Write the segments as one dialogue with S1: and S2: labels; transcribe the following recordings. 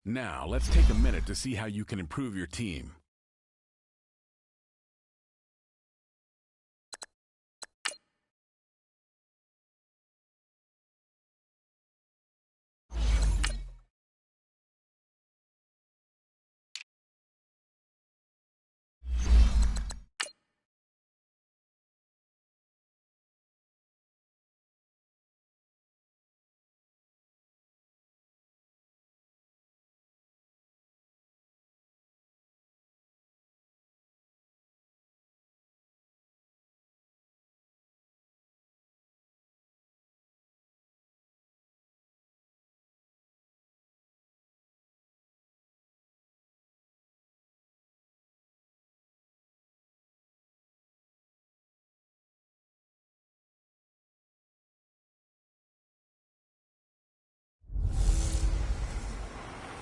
S1: Now, let's take a minute to see how you can improve your team.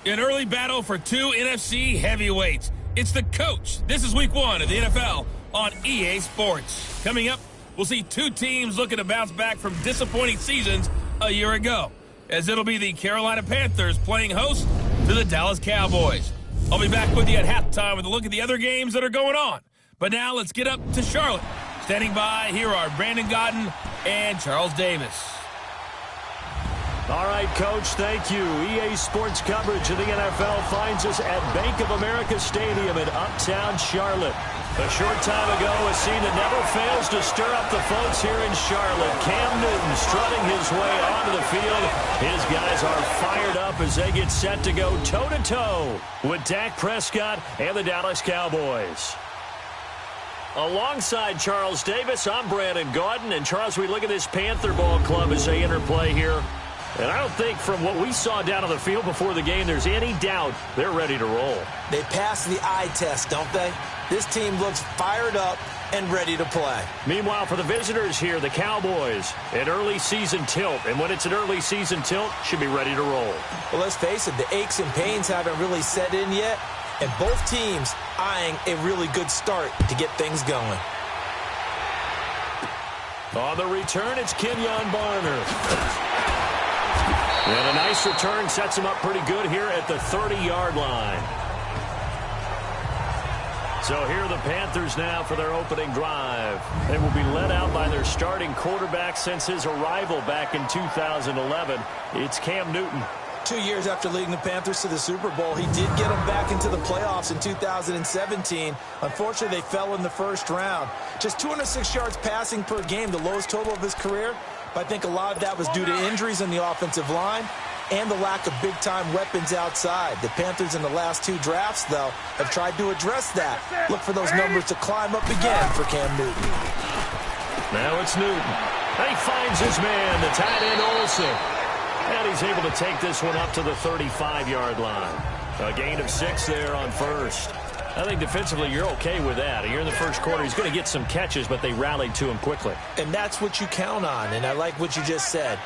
S2: An early battle for two NFC heavyweights. It's the coach. This is week 1 of the NFL on EA Sports. Coming up, we'll see two teams looking to bounce back from disappointing seasons a year ago, as it'll be the Carolina Panthers playing host to the Dallas Cowboys. I'll be back with you at halftime with a look at the other games that are going on. But now let's get up to Charlotte. Standing by, here are Brandon Gaudin and Charles Davis.
S3: All right, Coach, thank you. EA Sports coverage of the NFL finds us at Bank of America Stadium in Uptown Charlotte. A short time ago, a scene that never fails to stir up the folks here in Charlotte. Cam Newton strutting his way onto the field. His guys are fired up as they get set to go toe-to-toe with Dak Prescott and the Dallas Cowboys. Alongside Charles Davis, I'm Brandon Gaudin. And, Charles, we look at this Panther ball club as they interplay here. And I don't think from what we saw down on the field before the game there's any doubt they're ready to roll.
S4: They pass the eye test, don't they? This team looks fired up and ready to play.
S3: Meanwhile, for the visitors here, the Cowboys, an early season tilt. And when it's an early season tilt, should be ready to roll.
S4: Well, let's face it, the aches and pains haven't really set in yet. And both teams eyeing a really good start to get things going.
S3: On the return, it's Kenyon Barner. And a nice return sets him up pretty good here at the 30-yard line. So here are the Panthers now for their opening drive. They will be led out by their starting quarterback since his arrival back in 2011. It's Cam Newton.
S4: 2 years after leading the Panthers to the Super Bowl, he did get them back into the playoffs in 2017. Unfortunately, they fell in the first round. Just 206 yards passing per game, the lowest total of his career. But I think a lot of that was due to injuries in the offensive line and the lack of big-time weapons outside. The Panthers in the last 2 drafts, though, have tried to address that. Look for those numbers to climb up again for Cam Newton.
S3: Now it's Newton. And he finds his man, the tight end Olsen. And he's able to take this one up to the 35-yard line. A gain of 6 there on first. I think defensively you're okay with that. You're in the first quarter. He's going to get some catches, but they rallied to him quickly.
S4: And that's what you count on, and I like what you just said.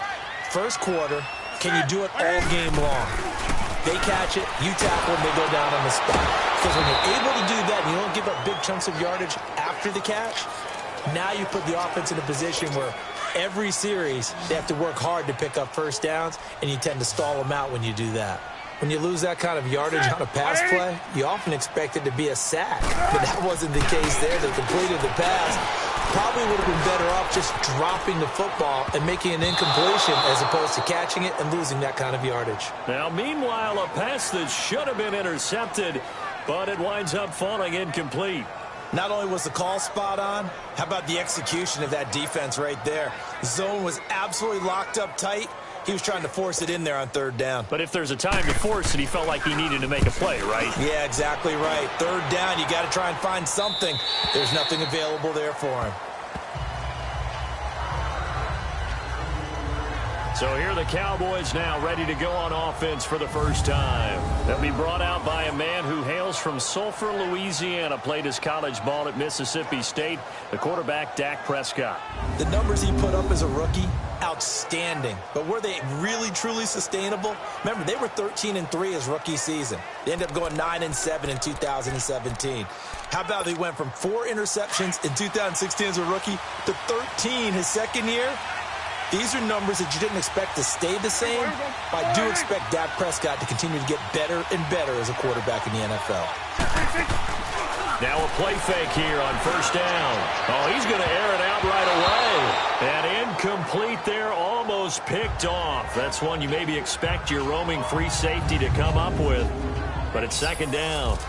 S4: First quarter, can you do it all game long? They catch it, you tackle them, they go down on the spot. Because when you're able to do that and you don't give up big chunks of yardage after the catch, now you put the offense in a position where every series they have to work hard to pick up first downs, and you tend to stall them out when you do that. When you lose that kind of yardage on a pass play, you often expect it to be a sack. But that wasn't the case there. They completed the pass. Probably would have been better off just dropping the football and making an incompletion as opposed to catching it and losing that kind of yardage.
S3: Now, meanwhile, a pass that should have been intercepted, but it winds up falling incomplete.
S4: Not only was the call spot on, how about the execution of that defense right there? The zone was absolutely locked up tight. He was trying to force it in there on third down.
S3: But if there's a time to force it, he felt like he needed to make a play, right?
S4: Yeah, exactly right. Third down, you got to try and find something. There's nothing available there for him.
S3: So here are the Cowboys now ready to go on offense for the first time. They'll be brought out by a man who hails from Sulphur, Louisiana, played his college ball at Mississippi State, the quarterback Dak Prescott.
S4: The numbers he put up as a rookie, outstanding. But were they really, truly sustainable? Remember, they were 13-3 his rookie season. They ended up going 9-7 in 2017. How about they went from 4 interceptions in 2016 as a rookie to 13 his second year? These are numbers that you didn't expect to stay the same, but I do expect Dak Prescott to continue to get better and better as a quarterback in the NFL.
S3: Now a play fake here on first down. Oh, he's going to air it out right away. And incomplete there, almost picked off. That's one you maybe expect your roaming free safety to come up with, but it's second down.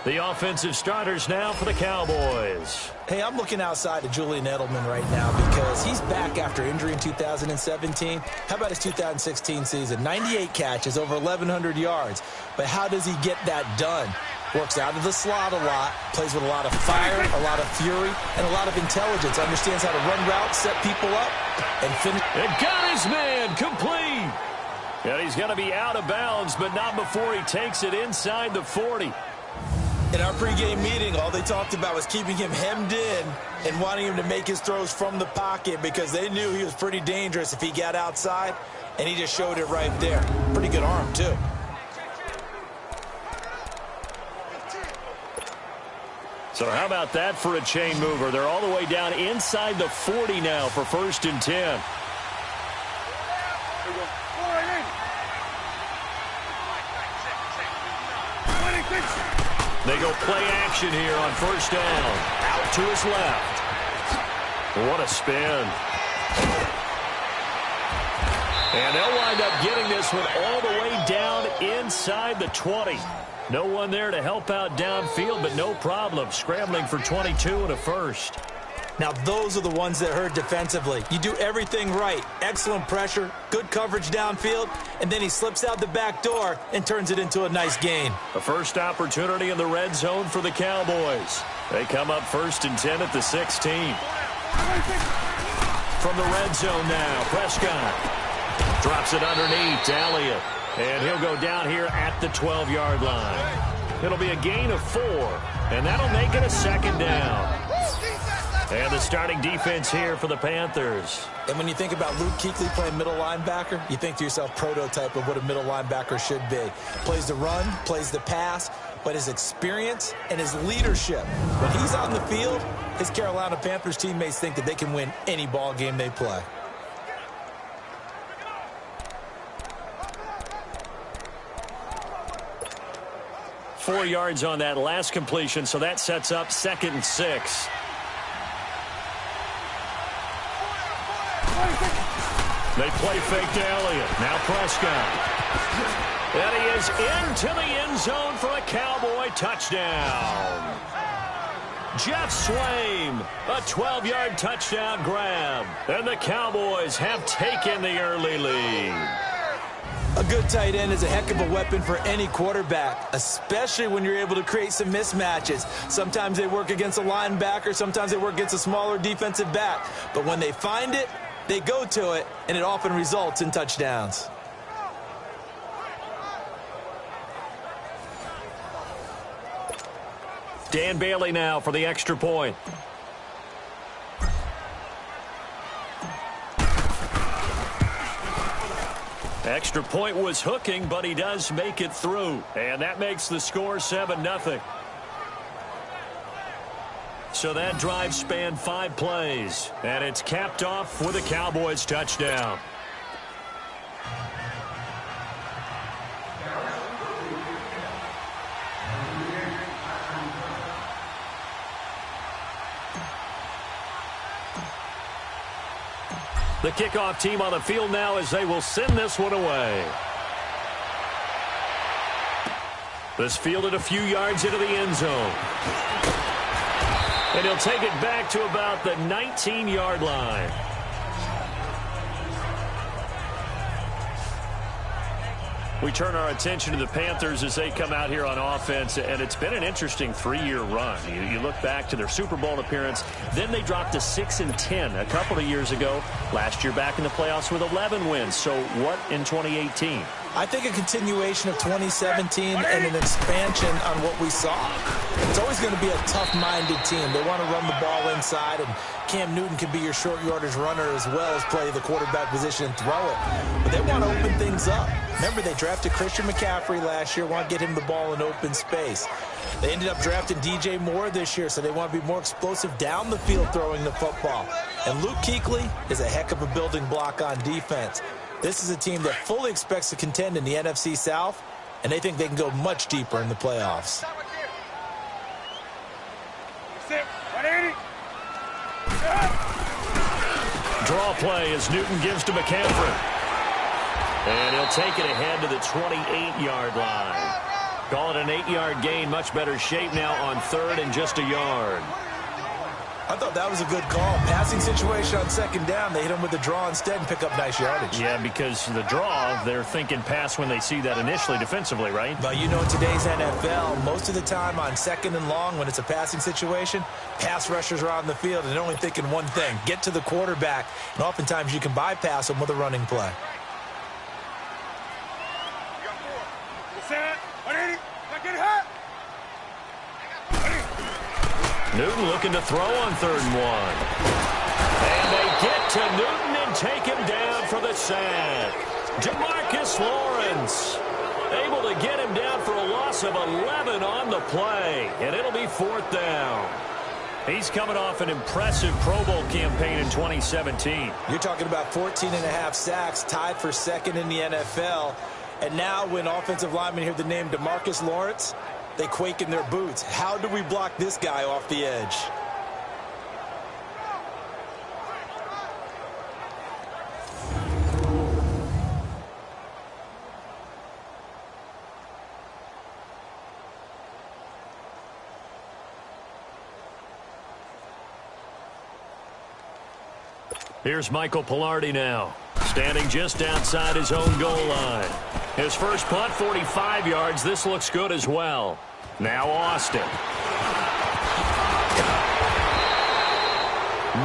S3: The offensive starters now for the Cowboys.
S4: Hey, I'm looking outside of Julian Edelman right now because he's back after injury in 2017. How about his 2016 season? 98 catches, over 1,100 yards. But how does he get that done? Works out of the slot a lot, plays with a lot of fire, a lot of fury, and a lot of intelligence. Understands how to run routes, set people up, and finish.
S3: And got his man complete. And he's going to be out of bounds, but not before he takes it inside the 40.
S4: In our pregame meeting, all they talked about was keeping him hemmed in and wanting him to make his throws from the pocket because they knew he was pretty dangerous if he got outside, and he just showed it right there. Pretty good arm, too.
S3: So how about that for a chain mover? They're all the way down inside the 40 now for 1st and 10. They go play action here on 1st down. Out to his left. What a spin. And they'll wind up getting this one all the way down inside the 20. No one there to help out downfield, but no problem. Scrambling for 22 and a first.
S4: Now, those are the ones that hurt defensively. You do everything right. Excellent pressure, good coverage downfield, and then he slips out the back door and turns it into a nice gain.
S3: A first opportunity in the red zone for the Cowboys. They come up 1st and 10 at the 16. From the red zone now, Prescott drops it underneath to Elliott. And he'll go down here at the 12-yard line. It'll be a gain of 4, and that'll make it a 2nd down. And the starting defense here for the Panthers.
S4: And when you think about Luke Kuechly playing middle linebacker, you think to yourself, prototype of what a middle linebacker should be. Plays the run, plays the pass, but his experience and his leadership. When he's on the field, his Carolina Panthers teammates think that they can win any ball game they play.
S3: Four yards on that last completion, so that sets up 2nd and 6. They play fake to Elliott. Now Prescott. And he is into the end zone for a Cowboy touchdown. Jeff Swaim, a 12-yard touchdown grab. And the Cowboys have taken the early lead.
S4: A good tight end is a heck of a weapon for any quarterback, especially when you're able to create some mismatches. Sometimes they work against a linebacker, sometimes they work against a smaller defensive back. But when they find it, they go to it, and it often results in touchdowns.
S3: Dan Bailey now for the extra point. Extra point was hooking, but he does make it through. And that makes the score 7-0. So that drive spanned 5 plays. And it's capped off with a Cowboys touchdown. The kickoff team on the field now as they will send this one away. This fielded a few yards into the end zone. And he'll take it back to about the 19-yard line. We turn our attention to the Panthers as they come out here on offense, and it's been an interesting 3-year run. You look back to their Super Bowl appearance, then they dropped to 6-10 a couple of years ago. Last year back in the playoffs with 11 wins. So what in 2018?
S4: I think a continuation of 2017 and an expansion on what we saw. It's always going to be a tough-minded team. They want to run the ball inside, and Cam Newton can be your short yardage runner as well as play the quarterback position and throw it. But they want to open things up. Remember, they drafted Christian McCaffrey last year, want to get him the ball in open space. They ended up drafting DJ Moore this year, so they want to be more explosive down the field throwing the football. And Luke Kuechly is a heck of a building block on defense. This is a team that fully expects to contend in the NFC South, and they think they can go much deeper in the playoffs.
S3: Draw play as Newton gives to McCaffrey. And he'll take it ahead to the 28-yard line. Call it an 8-yard gain. Much better shape now on 3rd and just a yard.
S4: I thought that was a good call. Passing situation on 2nd down. They hit him with the draw instead and pick up nice yardage.
S3: Yeah, because the draw, they're thinking pass when they see that initially defensively, right?
S4: But you know, in today's NFL, most of the time on 2nd and long, when it's a passing situation, pass rushers are on the field and they're only thinking one thing, get to the quarterback. And oftentimes you can bypass them with a running play.
S3: Newton looking to throw on 3rd and 1. And they get to Newton and take him down for the sack. Demarcus Lawrence able to get him down for a loss of 11 on the play. And it'll be 4th down. He's coming off an impressive Pro Bowl campaign in 2017.
S4: You're talking about 14.5 sacks, tied for 2nd in the NFL. And now when offensive linemen hear the name Demarcus Lawrence, they quake in their boots. How do we block this guy off the edge?
S3: Here's Michael Pilardi now, standing just outside his own goal line. His first punt, 45 yards. This looks good as well. Now Austin.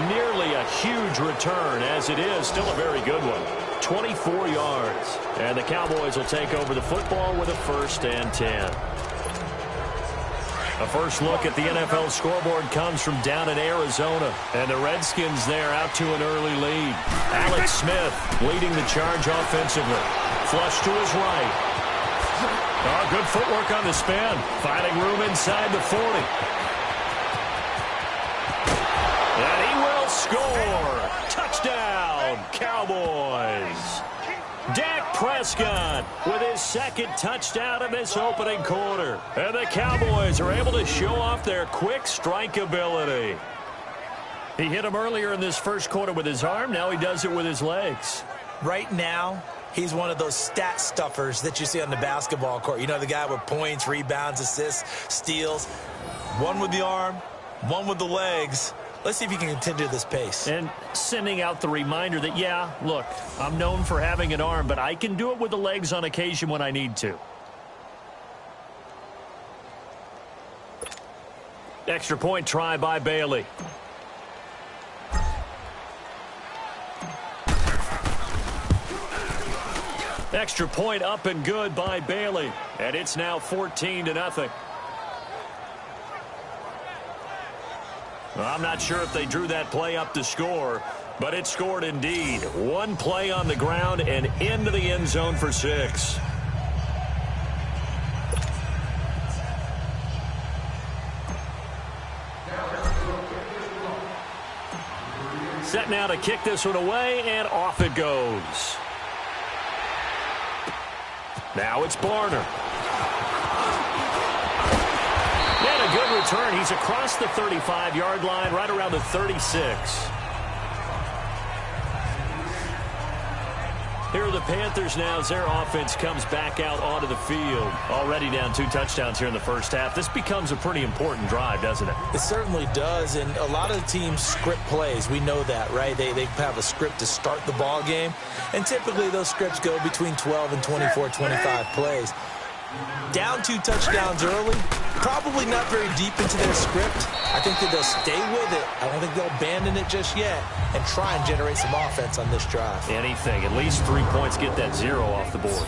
S3: Nearly a huge return, as it is still a very good one. 24 yards. And the Cowboys will take over the football with a 1st and 10. A first look at the NFL scoreboard comes from down in Arizona. And the Redskins there out to an early lead. Alex Smith leading the charge offensively. Flush to his right. Oh, good footwork on the spin. Finding room inside the 40. And he will score. Touchdown, Cowboys. Dak Prescott with his 2nd touchdown in this opening quarter. And the Cowboys are able to show off their quick strike ability. He hit him earlier in this first quarter with his arm. Now he does it with his legs.
S4: Right now, he's one of those stat stuffers that you see on the basketball court. You know, the guy with points, rebounds, assists, steals. One with the arm, one with the legs. Let's see if he can continue this pace.
S3: And sending out the reminder that, yeah, look, I'm known for having an arm, but I can do it with the legs on occasion when I need to. Extra point try by Bailey. Extra point up and good by Bailey. And it's now 14-0. Well, I'm not sure if they drew that play up to score, but it scored indeed. One play on the ground and into the end zone for 6. Set now to kick this one away, and off it goes. Now it's Barner. And a good return. He's across the 35-yard line, right around the 36. Here are the Panthers now as their offense comes back out onto the field. Already down 2 touchdowns here in the first half. This becomes a pretty important drive, doesn't it?
S4: It certainly does, and a lot of teams script plays. We know that, right? They have a script to start the ball game, and typically those scripts go between 12 and 24, 25 plays. Down 2 touchdowns early, probably not very deep into their script. I think that they'll stay with it. I don't think they'll abandon it just yet and try and generate some offense on this drive.
S3: Anything. At least 3 points, get that 0 off the board.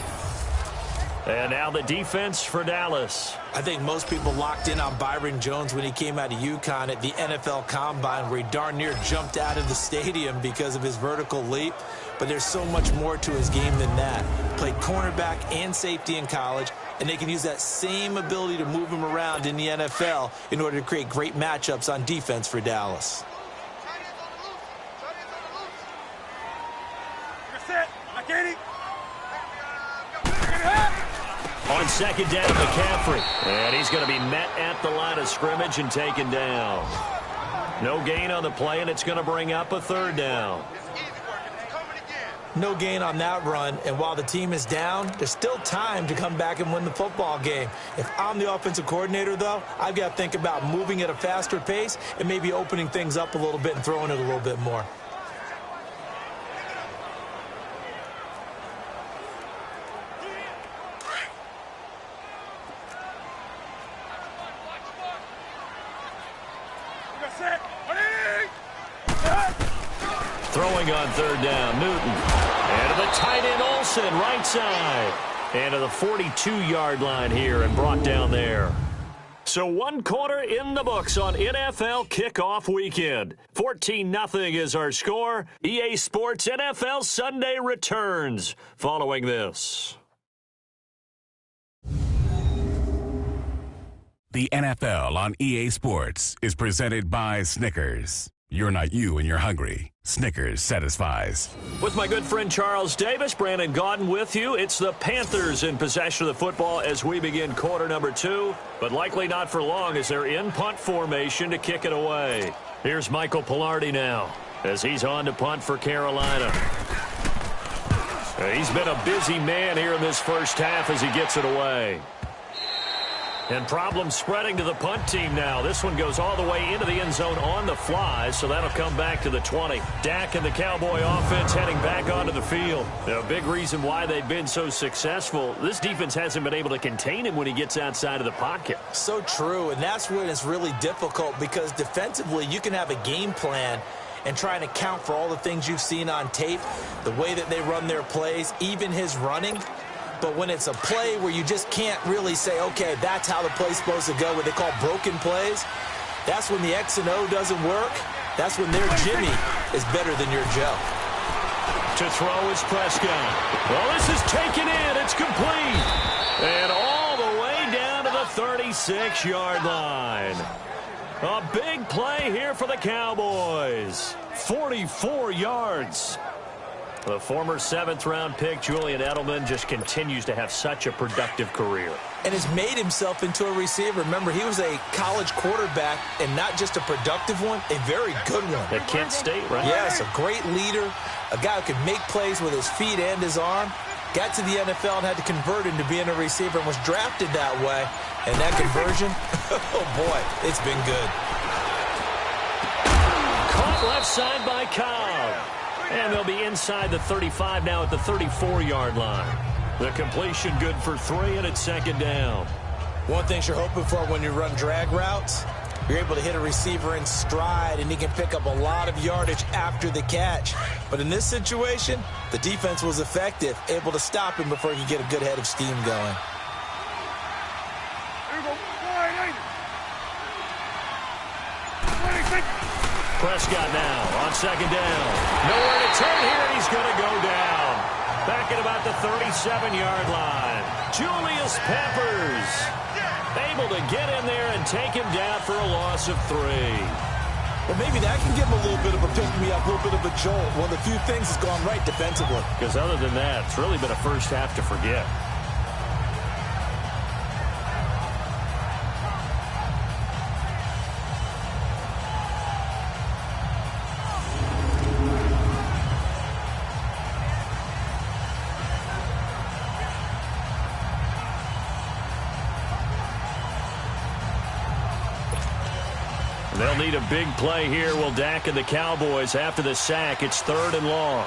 S3: And now the defense for Dallas.
S4: I think most people locked in on Byron Jones when he came out of UConn at the NFL Combine, where he darn near jumped out of the stadium because of his vertical leap. But there's so much more to his game than that. Played cornerback and safety in college, and they can use that same ability to move him around in the NFL in order to create great matchups on defense for Dallas.
S3: On second down, McCaffrey. And he's going to be met at the line of scrimmage and taken down. No gain on the play, and it's going to bring up a 3rd down.
S4: No gain on that run, and while the team is down, there's still time to come back and win the football game. If I'm the offensive coordinator, though, I've got to think about moving at a faster pace and maybe opening things up a little bit and throwing it a little bit more.
S3: Throwing on 3rd down, Newton. And to the tight end, Olsen, right side. And to the 42-yard line here and brought down there. So one quarter in the books on NFL kickoff weekend. 14-0 is our score. EA Sports NFL Sunday returns following this.
S1: The NFL on EA Sports is presented by Snickers. You're not you and you're hungry. Snickers satisfies.
S3: With my good friend Charles Davis, Brandon Gaudin with you. It's the Panthers in possession of the football as we begin quarter number 2, but likely not for long as they're in punt formation to kick it away. Here's Michael Pilardi now as he's on to punt for Carolina. He's been a busy man here in this first half as he gets it away. And problems spreading to the punt team now. This one goes all the way into the end zone on the fly, so that'll come back to the 20. Dak and the Cowboy offense heading back onto the field. A big reason why they've been so successful, this defense hasn't been able to contain him when he gets outside of the pocket.
S4: So true, and that's when it's really difficult because defensively you can have a game plan and trying to account for all the things you've seen on tape, the way that they run their plays, even his running. But when it's a play where you just can't really say, okay, that's how the play's supposed to go, what they call broken plays, that's when the X and O doesn't work. That's when their Jimmy is better than your Joe.
S3: To throw is Prescott. Well, this is taken in. It's complete. And all the way down to the 36-yard line. A big play here for the Cowboys. 44 yards. The former 7th-round pick, Julian Edelman, just continues to have such a productive career.
S4: And has made himself into a receiver. Remember, he was a college quarterback, and not just a productive one, a very good one.
S3: At Kent State, right?
S4: Yes, a great leader, a guy who could make plays with his feet and his arm. Got to the NFL and had to convert into being a receiver and was drafted that way. And that conversion, oh, boy, it's been good.
S3: Caught left side by Cobb. And they'll be inside the 35 now at the 34-yard line. The completion good for 3, and it's second down.
S4: One thing you're hoping for when you run drag routes, you're able to hit a receiver in stride, and he can pick up a lot of yardage after the catch. But in this situation, the defense was effective, able to stop him before he could get a good head of steam going.
S3: Prescott now on second down. Nowhere to turn here, and he's going to go down. Back at about the 37-yard line. Julius Peppers able to get in there and take him down for a loss of 3.
S4: Well, maybe that can give him a little bit of a pick-me-up, a little bit of a jolt. One of the few things that's gone right defensively.
S3: Because other than that, it's really been a first half to forget. They'll need a big play here. Will Dak and the Cowboys after the sack. It's 3rd and long.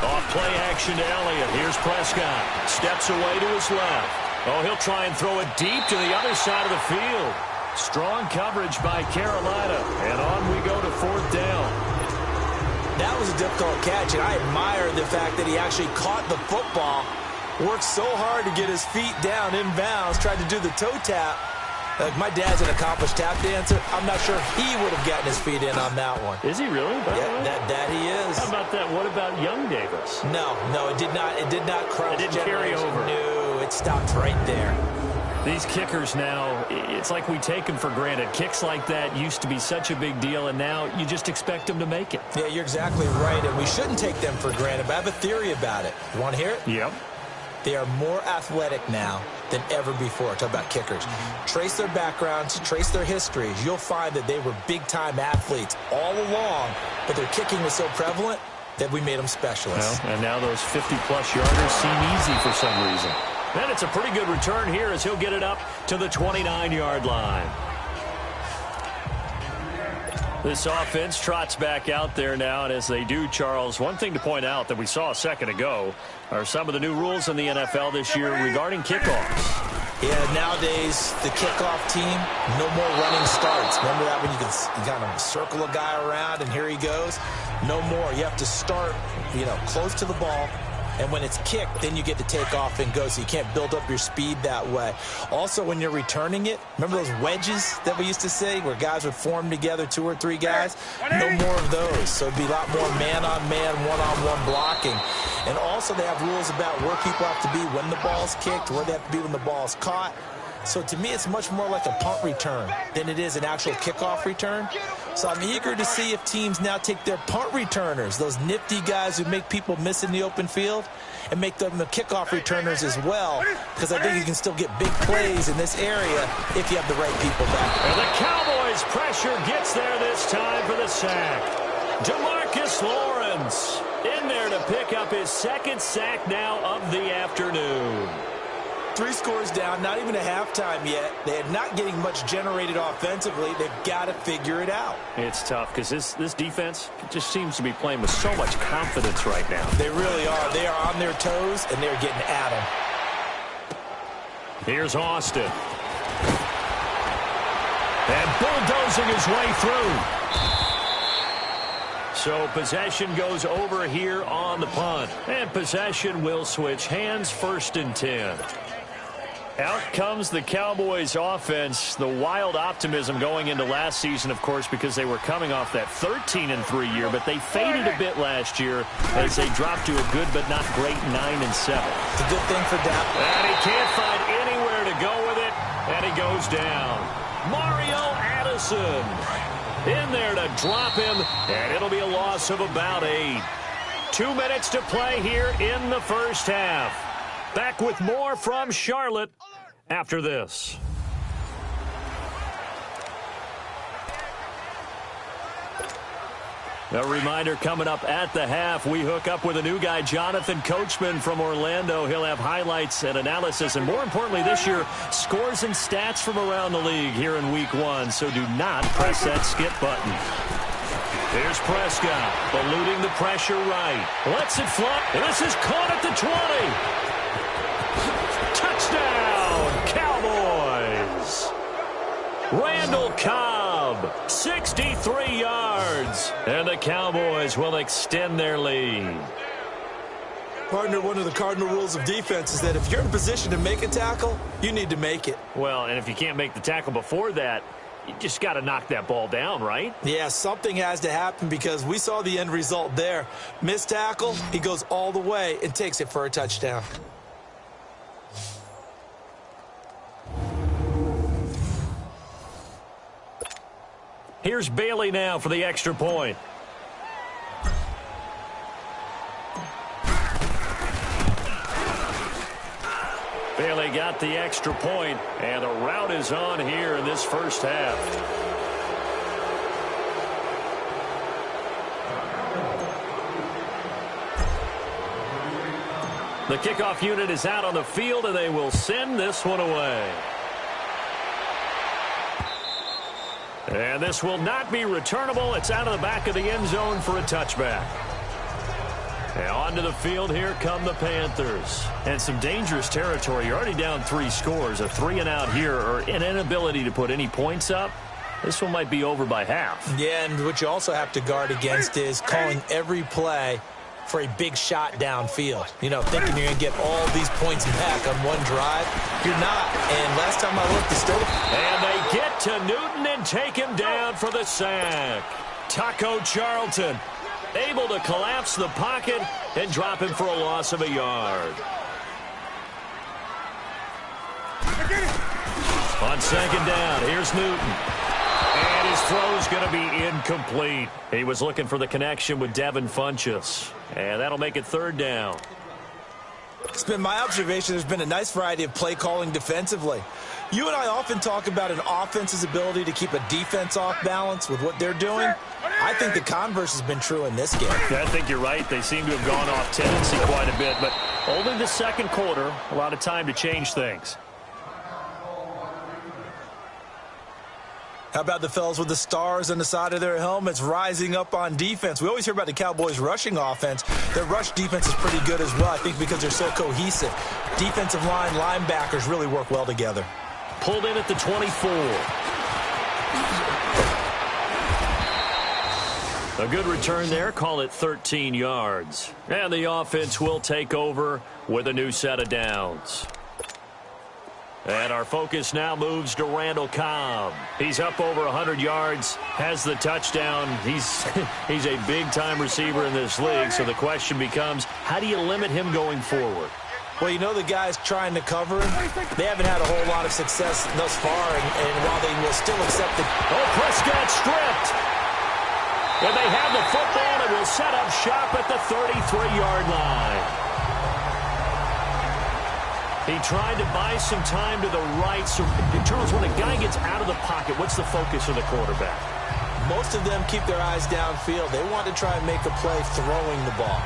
S3: Off play action to Elliott. Here's Prescott. Steps away to his left. Oh, he'll try and throw it deep to the other side of the field. Strong coverage by Carolina. And on we go to 4th down.
S4: That was a difficult catch, and I admire the fact that he actually caught the football, worked so hard to get his feet down inbounds, tried to do the toe tap. Like, my dad's an accomplished tap dancer. I'm not sure he would have gotten his feet in on that one.
S3: Is he really?
S4: Yeah, that he is.
S3: How about that? What about young Davis?
S4: No, it did not. It did not cross.
S3: It didn't carry over.
S4: No, it stopped right there.
S3: These kickers now, it's like we take them for granted. Kicks like that used to be such a big deal, and now you just expect them to make it.
S4: Yeah, you're exactly right, and we shouldn't take them for granted, but I have a theory about it. You want to hear it?
S3: Yep.
S4: They are more athletic now than ever before. Talk about kickers. Trace their backgrounds, trace their histories. You'll find that they were big-time athletes all along, but their kicking was so prevalent that we made them specialists.
S3: Well, and now those 50-plus yarders seem easy for some reason. And it's a pretty good return here as he'll get it up to the 29-yard line. This offense trots back out there now, and as they do, Charles, one thing to point out that we saw a second ago are some of the new rules in the NFL this year regarding kickoffs.
S4: Yeah, nowadays, the kickoff team, no more running starts. Remember that when you kind of circle a guy around and here he goes? No more. You have to start, close to the ball. And when it's kicked, then you get to take off and go, so you can't build up your speed that way. Also, when you're returning it, remember those wedges that we used to say where guys would form together, 2 or 3 guys? No more of those. So it'd be a lot more man-on-man, one-on-one blocking. And also, they have rules about where people have to be when the ball's kicked, where they have to be when the ball's caught. So to me, it's much more like a punt return than it is an actual kickoff return. So I'm eager to see if teams now take their punt returners, those nifty guys who make people miss in the open field, and make them the kickoff returners as well, because I think you can still get big plays in this area if you have the right people back.
S3: And the Cowboys' pressure gets there this time for the sack. DeMarcus Lawrence in there to pick up his 2nd sack now of the afternoon.
S4: 3 scores down, not even a halftime yet. They are not getting much generated offensively. They've got to figure it out.
S3: It's tough because this defense just seems to be playing with so much confidence right now.
S4: They really are. They are on their toes, and they're getting at them.
S3: Here's Austin. And bulldozing his way through. So possession goes over here on the punt. And possession will switch hands, 1st and 10. Out comes the Cowboys offense. The wild optimism going into last season, of course, because they were coming off that 13-3 year, but they faded a bit last year as they dropped to a good but not great 9-7.
S4: It's a good thing for Dak.
S3: And he can't find anywhere to go with it, and he goes down. Mario Addison in there to drop him, and it'll be a loss of about 8. 2 minutes to play here in the first half. Back with more from Charlotte after this. A reminder coming up at the half, we hook up with a new guy, Jonathan Coachman from Orlando. He'll have highlights and analysis, and more importantly this year, scores and stats from around the league here in Week 1. So do not press that skip button. Here's Prescott, eluding the pressure right. Lets it fly. This is caught at the 20. Touchdown, Cowboys. Randall Cobb, 63 yards. And the Cowboys will extend their lead.
S4: Partner, one of the cardinal rules of defense is that if you're in position to make a tackle, you need to make it.
S3: Well, and if you can't make the tackle before that, you just got to knock that ball down, right?
S4: Yeah, something has to happen because we saw the end result there. Missed tackle, he goes all the way and takes it for a touchdown.
S3: Here's Bailey now for the extra point. Bailey got the extra point, and the route is on here in this first half. The kickoff unit is out on the field, and they will send this one away. And this will not be returnable. It's out of the back of the end zone for a touchback. And onto the field, here come the Panthers. And some dangerous territory. You're already down 3 scores. A 3-and-out here, or an inability to put any points up. This one might be over by half.
S4: Yeah, and what you also have to guard against is calling every play for a big shot downfield. Thinking you're going to get all these points back on one drive. You're not. And last time I looked, it's still...
S3: And they get to Newton and take him down for the sack. Taco Charlton able to collapse the pocket and drop him for a loss of a yard. On 2nd down, here's Newton. And his throw's going to be incomplete. He was looking for the connection with Devin Funchess. And that'll make it 3rd down.
S4: It's been my observation there's been a nice variety of play calling defensively. You and I often talk about an offense's ability to keep a defense off balance with what they're doing. I think the converse has been true in this game.
S3: Yeah, I think you're right. They seem to have gone off tendency quite a bit, but only the 2nd quarter, a lot of time to change things.
S4: How about the fellas with the stars on the side of their helmets rising up on defense? We always hear about the Cowboys' rushing offense. Their rush defense is pretty good as well, I think, because they're so cohesive. Defensive line, linebackers really work well together.
S3: Pulled in at the 24. A good return there. Call it 13 yards. And the offense will take over with a new set of downs. And our focus now moves to Randall Cobb. He's up over 100 yards, has the touchdown. He's a big-time receiver in this league, so the question becomes, how do you limit him going forward?
S4: Well, you know the guys trying to cover him, they haven't had a whole lot of success thus far, and while they will still accept it.
S3: Oh, Prescott stripped. And they have the football and will set up shop at the 33-yard line. He tried to buy some time to the right. So, Charles, when a guy gets out of the pocket, what's the focus of the quarterback?
S4: Most of them keep their eyes downfield. They want to try and make a play throwing the ball.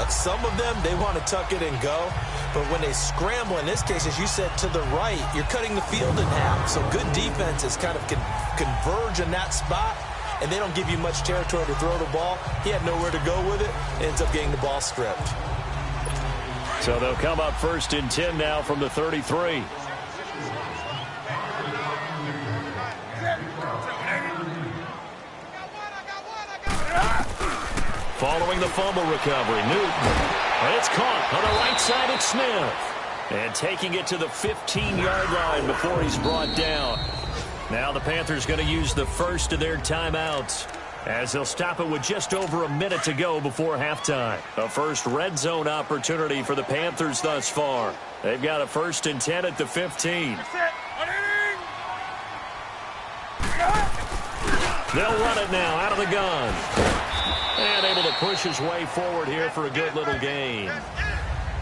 S4: Some of them, they want to tuck it and go. But when they scramble, in this case, as you said, to the right, you're cutting the field in half. So good defenses kind of converge in that spot, and they don't give you much territory to throw the ball. He had nowhere to go with it, ends up getting the ball stripped.
S3: So they'll come up 1st and 10 now from the 33. Following the fumble recovery, Newton. And it's caught on the right side at Smith. And taking it to the 15-yard line before he's brought down. Now the Panthers going to use the first of their timeouts, as they'll stop it with just over a minute to go before halftime. A first red zone opportunity for the Panthers thus far. They've got a 1st and 10 at the 15. They'll run it now out of the gun. And able to push his way forward here for a good little gain.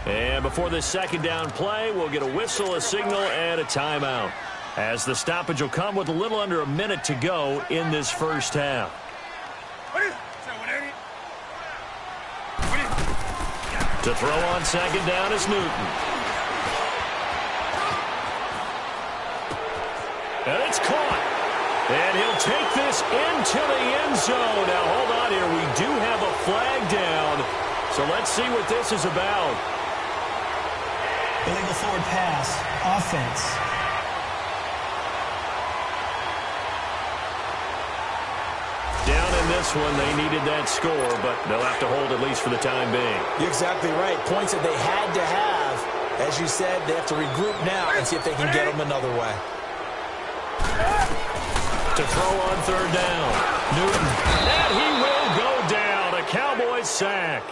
S3: And before this second down play, we'll get a whistle, a signal, and a timeout, as the stoppage will come with a little under a minute to go in this first half. To throw on second down is Newton. And it's caught. And he'll take this into the end zone. Now, hold on here. We do have a flag down. So let's see what this is about.
S5: Illegal forward pass. Offense.
S3: Down in this one, they needed that score, but they'll have to hold at least for the time being.
S4: You're exactly right. Points that they had to have. As you said, they have to regroup now and see if they can get them another way.
S3: To throw on third down, Newton. And he will go down. A Cowboys sack.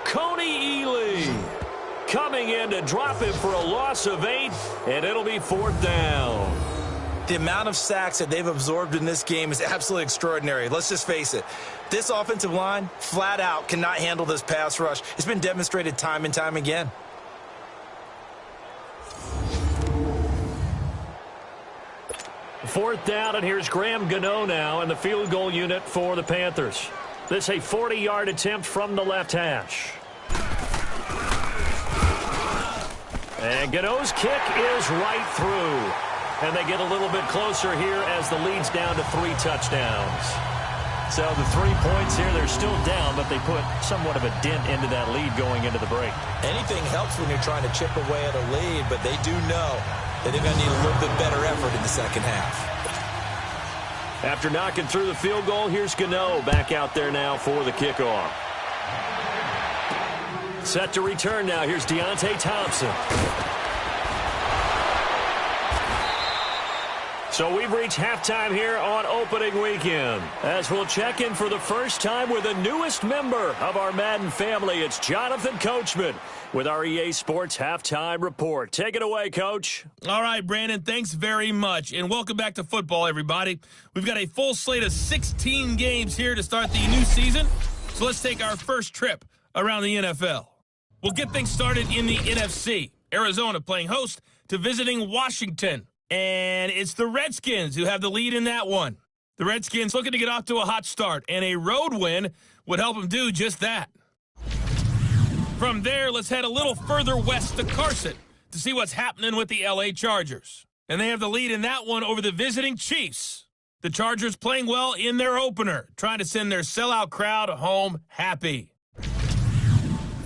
S3: Coney Ely coming in to drop him for a loss of 8, and it'll be 4th down.
S4: The amount of sacks that they've absorbed in this game is absolutely extraordinary. Let's just face it. This offensive line, flat out, cannot handle this pass rush. It's been demonstrated time and time again.
S3: Fourth down, and here's Graham Gano now in the field goal unit for the Panthers. This a 40-yard attempt from the left hash. And Gano's kick is right through. And they get a little bit closer here as the lead's down to 3 touchdowns. So the 3 points here, they're still down, but they put somewhat of a dent into that lead going into the break.
S4: Anything helps when you're trying to chip away at a lead, but they do know that they're going to need a little bit better effort in the second half.
S3: After knocking through the field goal, here's Gano back out there now for the kickoff. Set to return now. Here's Deontay Thompson. So we've reached halftime here on opening weekend, as we'll check in for the first time with the newest member of our Madden family. It's Jonathan Coachman with our EA Sports Halftime Report. Take it away, Coach.
S2: All right, Brandon, thanks very much, and welcome back to football, everybody. We've got a full slate of 16 games here to start the new season, so let's take our first trip around the NFL. We'll get things started in the NFC. Arizona playing host to visiting Washington. And it's the Redskins who have the lead in that one. The Redskins looking to get off to a hot start, and a road win would help them do just that. From there, let's head a little further west to Carson to see what's happening with the LA Chargers. And they have the lead in that one over the visiting Chiefs. The Chargers playing well in their opener, trying to send their sellout crowd home happy.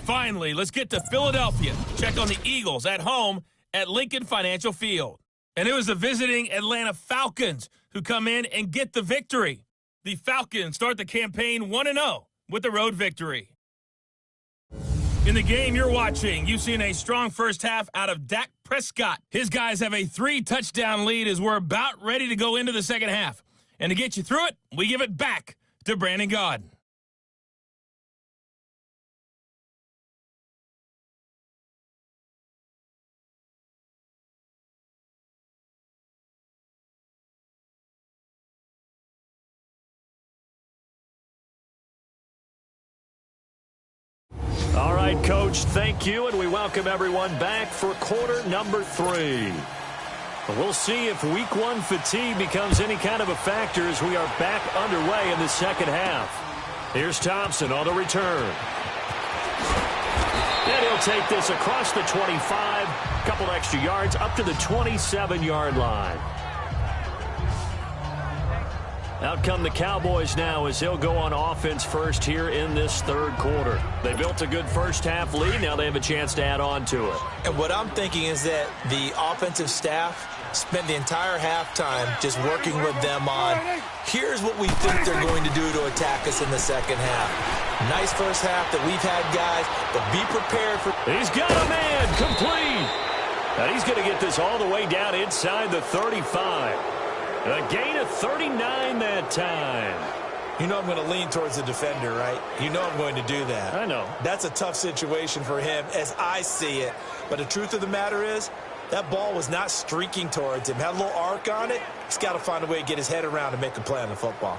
S2: Finally, let's get to Philadelphia. Check on the Eagles at home at Lincoln Financial Field. And it was the visiting Atlanta Falcons who come in and get the victory. The Falcons start the campaign 1-0 with the road victory. In the game you're watching, you've seen a strong first half out of Dak Prescott. His guys have a 3-touchdown lead as we're about ready to go into the second half. And to get you through it, we give it back to Brandon Gaudin.
S3: All right, Coach, thank you, and we welcome everyone back for quarter number 3. We'll see if week 1 fatigue becomes any kind of a factor as we are back underway in the second half. Here's Thompson on the return. And he'll take this across the 25, a couple extra yards up to the 27-yard line. Out come the Cowboys now as they'll go on offense first here in this third quarter. They built a good first-half lead. Now they have a chance to add on to it.
S4: And what I'm thinking is that the offensive staff spent the entire halftime just working with them on, here's what we think they're going to do to attack us in the second half. Nice first half that we've had, guys, but be prepared for...
S3: He's got a man complete. And he's going to get this all the way down inside the 35. A gain of 39 that time.
S4: You know I'm going to lean towards the defender, right? You know I'm going to do that.
S3: I know.
S4: That's a tough situation for him as I see it. But the truth of the matter is, that ball was not streaking towards him. Had a little arc on it. He's got to find a way to get his head around and make a play on the football.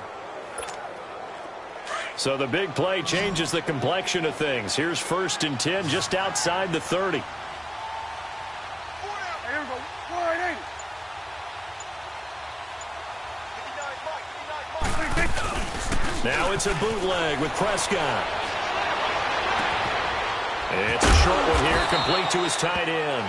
S3: So the big play changes the complexion of things. Here's 1st and 10 just outside the 30. Now it's a bootleg with Prescott. It's a short one here, complete to his tight end.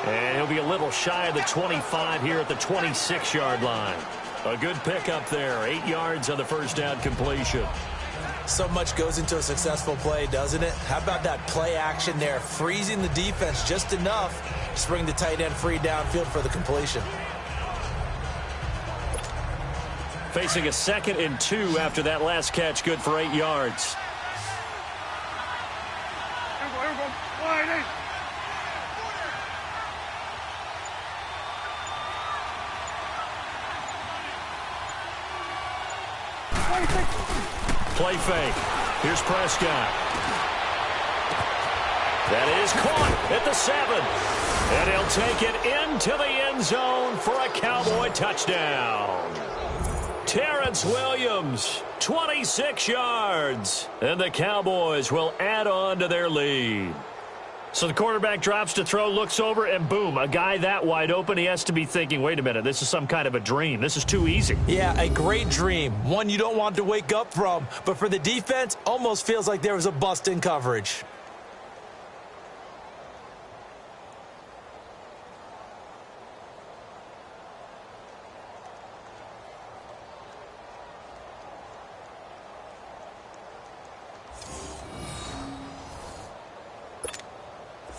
S3: And he'll be a little shy of the 25 here at the 26-yard line. A good pickup there, 8 yards on the first down completion.
S4: So much goes into a successful play, doesn't it? How about that play action there, freezing the defense just enough to bring the tight end free downfield for the completion.
S3: Facing a 2nd and 2 after that last catch, good for 8 yards. Play fake. Here's Prescott. That is caught at the 7. And he'll take it into the end zone for a Cowboy touchdown. Terrence Williams, 26 yards. And the Cowboys will add on to their lead. So the quarterback drops to throw, looks over, and boom, a guy that wide open, he has to be thinking, wait a minute, this is some kind of a dream. This is too easy.
S4: Yeah, a great dream. One you don't want to wake up from. But for the defense, almost feels like there was a bust in coverage.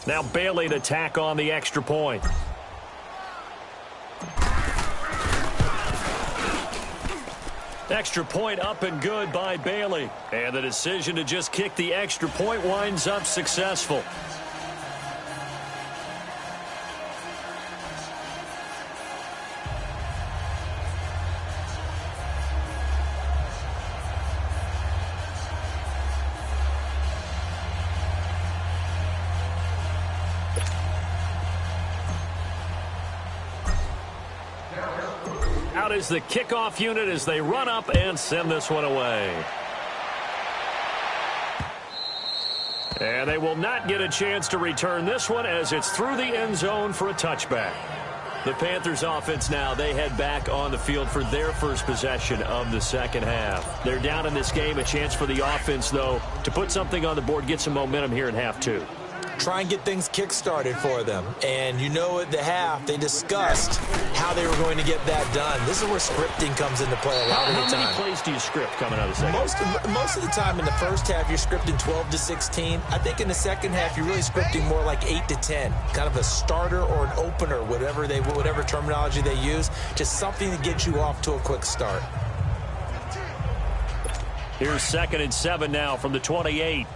S3: Now Bailey to tack on the extra point. Extra point up and good by Bailey. And the decision to just kick the extra point winds up successful. Out is the kickoff unit as they run up and send this one away. And they will not get a chance to return this one as it's through the end zone for a touchback. The Panthers offense now, they head back on the field for their first possession of the second half. They're down in this game. A chance for the offense, though, to put something on the board, get some momentum here in half 2.
S4: try and get things kick-started for them. And you know at the half, they discussed how they were going to get that done. This is where scripting comes into play a lot of the time.
S3: How many plays do you script coming out of the second?
S4: Most of the time in the first half, you're scripting 12 to 16. I think in the second half, you're really scripting more like 8 to 10. Kind of a starter or an opener, whatever terminology they use. Just something to get you off to a quick start.
S3: Here's 2nd and 7 now from the 28.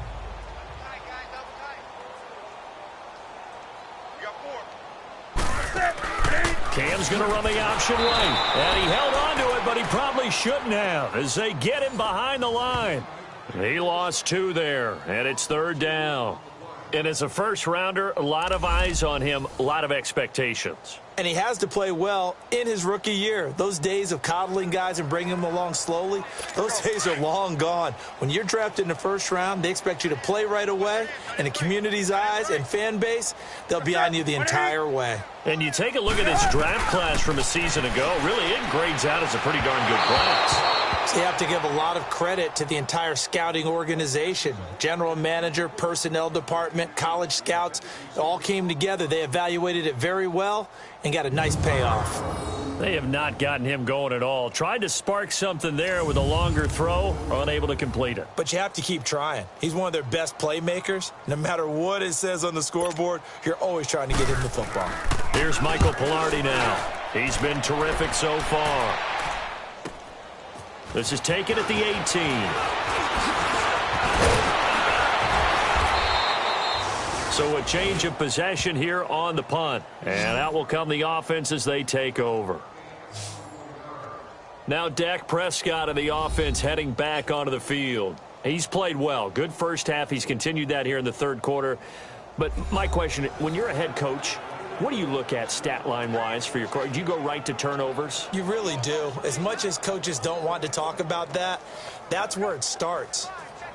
S3: Cam's going to run the option right. And he held on to it, but he probably shouldn't have as they get him behind the line. He lost 2 there, and it's 3rd down. And as a first-rounder, a lot of eyes on him, a lot of expectations.
S4: And he has to play well in his rookie year. Those days of coddling guys and bringing them along slowly, those days are long gone. When you're drafted in the first round, they expect you to play right away. And the community's eyes and fan base, they'll be on you the entire way.
S3: And you take a look at this draft class from a season ago, really it grades out as a pretty darn good class.
S4: So you have to give a lot of credit to the entire scouting organization. General manager, personnel department, college scouts, it all came together. They evaluated it very well and got a nice payoff.
S3: They have not gotten him going at all. Tried to spark something there with a longer throw, unable to complete it.
S4: But you have to keep trying. He's one of their best playmakers. No matter what it says on the scoreboard, you're always trying to get him the football.
S3: Here's Michael Pilardi now. He's been terrific so far. This is taken at the 18. So a change of possession here on the punt. And out will come the offense as they take over. Now Dak Prescott of the offense heading back onto the field. He's played well. Good first half. He's continued that here in the 3rd quarter. But my question, when you're a head coach, what do you look at stat line-wise for your coach? Do you go right to turnovers?
S4: You really do. As much as coaches don't want to talk about that, that's where it starts.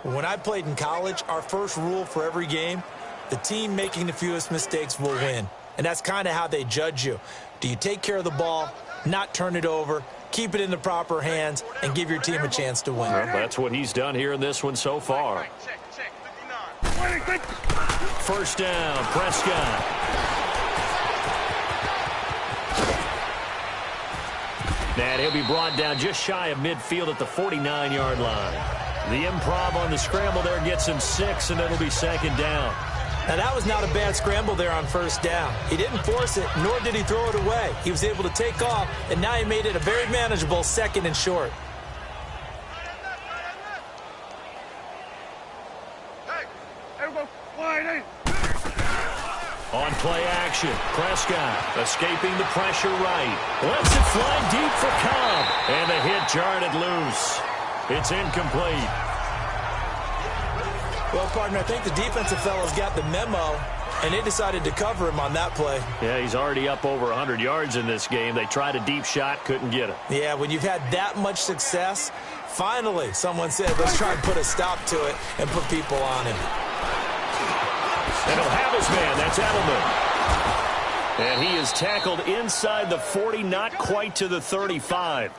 S4: When I played in college, our first rule for every game, the team making the fewest mistakes will win. And that's kind of how they judge you. Do you take care of the ball, not turn it over, keep it in the proper hands, and give your team a chance to win?
S3: Well, that's what he's done here in this one so far. First down, Prescott. And he'll be brought down just shy of midfield at the 49-yard line. The improv on the scramble there gets him 6, and it'll be 2nd down.
S4: Now, that was not a bad scramble there on first down. He didn't force it, nor did he throw it away. He was able to take off, and now he made it a very manageable 2nd and short.
S3: On play action, Prescott escaping the pressure right. Lets it fly deep for Cobb. And the hit jarred it loose. It's incomplete.
S4: Well, partner, I think the defensive fellas got the memo, and they decided to cover him on that play.
S3: Yeah, he's already up over 100 yards in this game. They tried a deep shot, couldn't get it.
S4: Yeah, when you've had that much success, finally someone said, let's try and put a stop to it and put people on him.
S3: And he'll have his man. That's Edelman. And he is tackled inside the 40, not quite to the 35.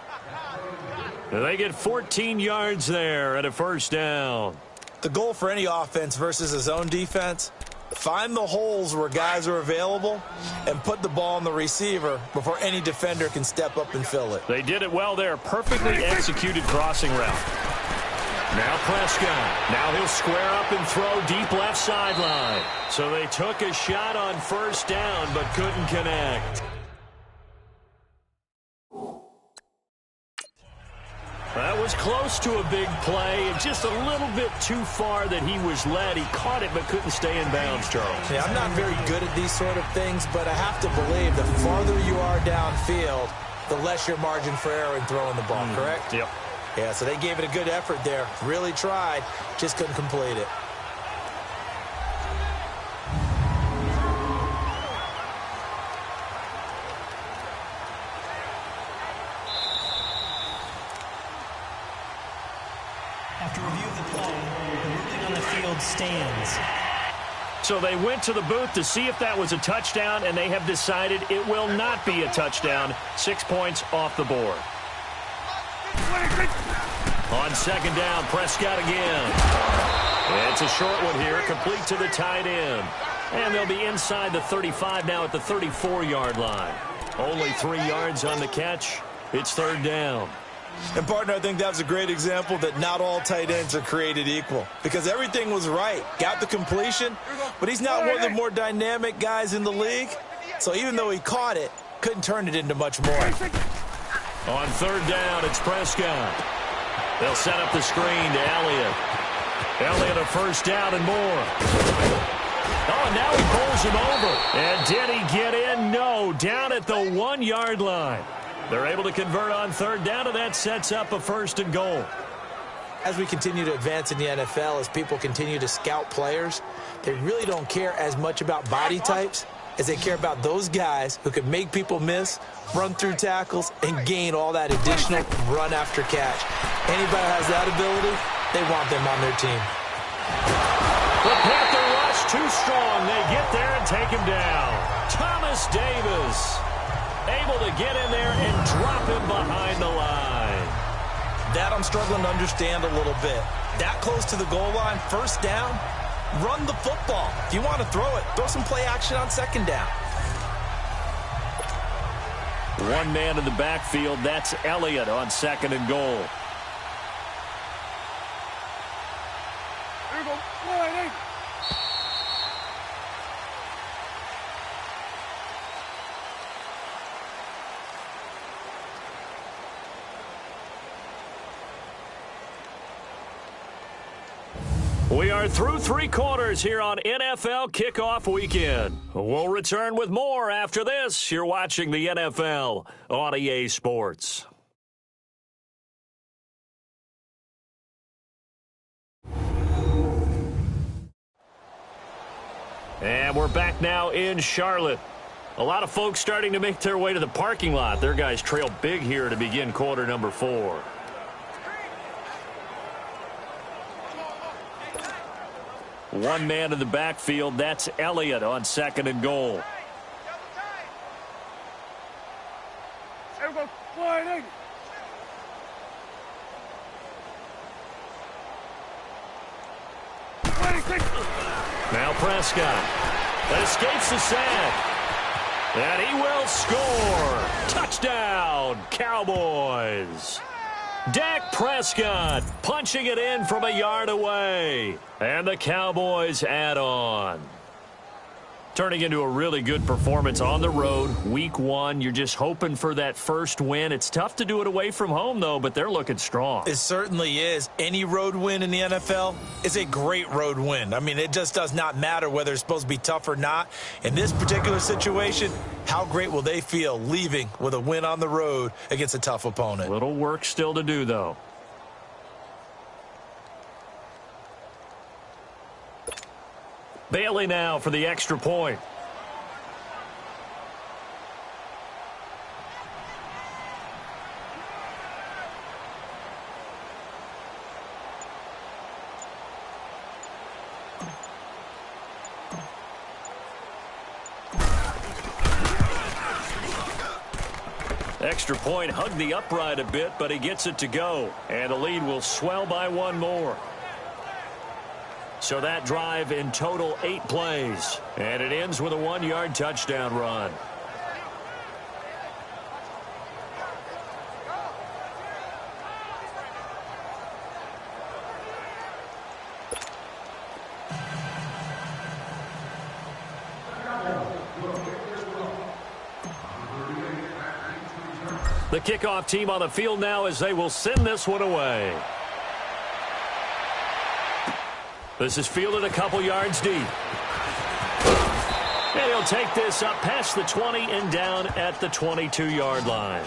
S3: And they get 14 yards there at a first down.
S4: The goal for any offense versus his own defense, find the holes where guys are available and put the ball on the receiver before any defender can step up and fill it.
S3: They did it well there. Perfectly executed crossing route. Now Prescott. Now he'll square up and throw deep left sideline. So they took a shot on first down but couldn't connect. That was close to a big play, and just a little bit too far that he was led. He caught it but couldn't stay in bounds, Charles.
S4: Yeah, I'm not very good at these sort of things, but I have to believe the farther you are downfield, the less your margin for error in throwing the ball, correct?
S3: Yep.
S4: Yeah, so they gave it a good effort there. Really tried, just couldn't complete it.
S5: After review of the play, the ruling on the field stands.
S3: So they went to the booth to see if that was a touchdown, and they have decided it will not be a touchdown. 6 points off the board. On second down, Prescott again. It's a short one here, complete to the tight end. And they'll be inside the 35 now at the 34-yard line. Only 3 yards on the catch. It's third down.
S4: And, partner, I think that was a great example that not all tight ends are created equal because everything was right. Got the completion, but he's not one of the more dynamic guys in the league. So even though he caught it, couldn't turn it into much more.
S3: On third down, it's Prescott. They'll set up the screen to Elliott. Elliott a first down and more. Oh, and now he pulls him over. And did he get in? No, down at the 1-yard line. They're able to convert on third down, and that sets up a first and goal.
S4: As we continue to advance in the NFL, as people continue to scout players, they really don't care as much about body types as they care about those guys who can make people miss, run through tackles, and gain all that additional run after catch. Anybody who has that ability, they want them on their team.
S3: The Panther rush too strong. They get there and take him down. Thomas Davis able to get in there and drop him behind the line.
S4: That I'm struggling to understand a little bit. That close to the goal line, first down, run the football. If you want to throw it, throw some play action on second down.
S3: One man in the backfield, that's Elliott on second and goal. We are through 3 quarters here on NFL Kickoff Weekend. We'll return with more after this. You're watching the NFL on EA Sports. And we're back now in Charlotte. A lot of folks starting to make their way to the parking lot. Their guys trail big here to begin quarter number 4. One man in the backfield, that's Elliott on second and goal. Now Prescott escapes the sack, and he will score. Touchdown, Cowboys. Dak Prescott punching it in from a yard away. And the Cowboys add on. Turning into a really good performance on the road. Week 1, you're just hoping for that first win. It's tough to do it away from home, though, but they're looking strong.
S4: It certainly is. Any road win in the NFL is a great road win. I mean, it just does not matter whether it's supposed to be tough or not. In this particular situation, how great will they feel leaving with a win on the road against a tough opponent?
S3: Little work still to do, though. Bailey now for the extra point. Extra point hugged the upright a bit, but he gets it to go. And the lead will swell by 1 more. So that drive in total 8 plays. And it ends with a 1-yard touchdown run. The kickoff team on the field now as they will send this one away. This is fielded a couple yards deep. And he'll take this up past the 20 and down at the 22-yard line.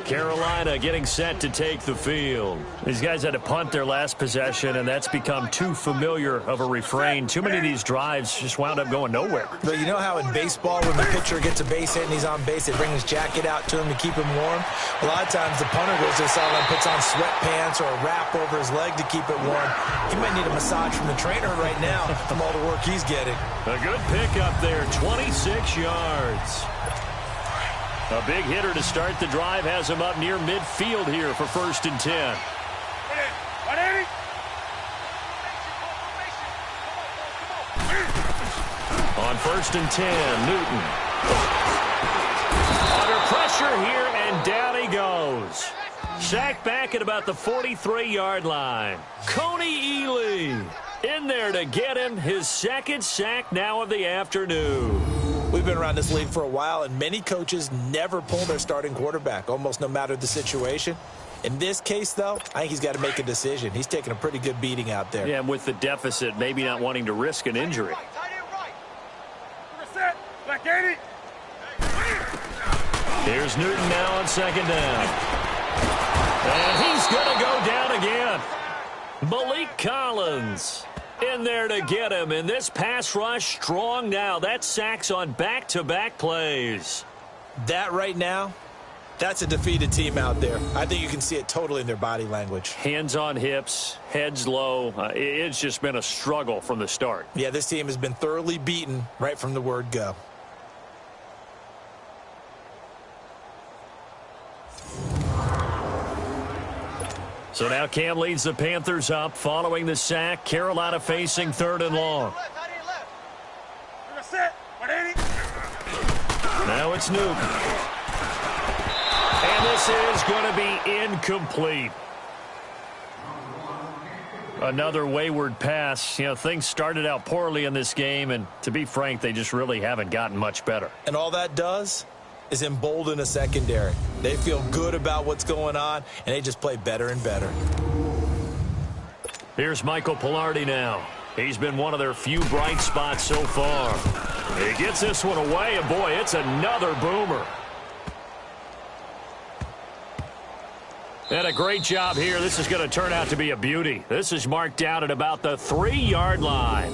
S3: Carolina getting set to take the field. These guys had to punt their last possession, and that's become too familiar of a refrain. Too many of these drives just wound up going nowhere.
S4: But you know how in baseball, when the pitcher gets a base hit and he's on base, they bring his jacket out to him to keep him warm? A lot of times the punter goes to the sideline, puts on sweatpants or a wrap over his leg to keep it warm. He might need a massage from the trainer right now from all the work he's getting.
S3: A good pickup there, 26 yards. A big hitter to start the drive has him up near midfield here for 1st and 10. on 1st and 10. Newton. Under pressure here, and down he goes. Sacked back at about the 43-yard line. Coney Ely in there to get him. His second sack now of the afternoon.
S4: We've been around this league for a while, and many coaches never pull their starting quarterback, almost no matter the situation. In this case, though, I think he's got to make a decision. He's taking a pretty good beating out there.
S3: Yeah, and with the deficit, maybe not wanting to risk an injury. Here's Newton now on 2nd down. And he's going to go down again. Malik Collins in there to get him. And this pass rush strong now. That sacks on back-to-back plays.
S4: That right now, that's a defeated team out there. I think you can see it totally in their body language.
S3: Hands on hips, heads low. It's just been a struggle from the start.
S4: Yeah, this team has been thoroughly beaten right from the word go.
S3: So now Cam leads the Panthers up following the sack. Carolina facing 3rd and long. Now it's Newton. And this is going to be incomplete. Another wayward pass. You know, things started out poorly in this game, and to be frank, they just really haven't gotten much better.
S4: And all that does is embolden a secondary. They feel good about what's going on, and they just play better and better.
S3: Here's Michael Pilardi now. He's been one of their few bright spots so far. He gets this one away, and boy, it's another boomer. And a great job here. This is going to turn out to be a beauty. This is marked down at about the 3-yard line.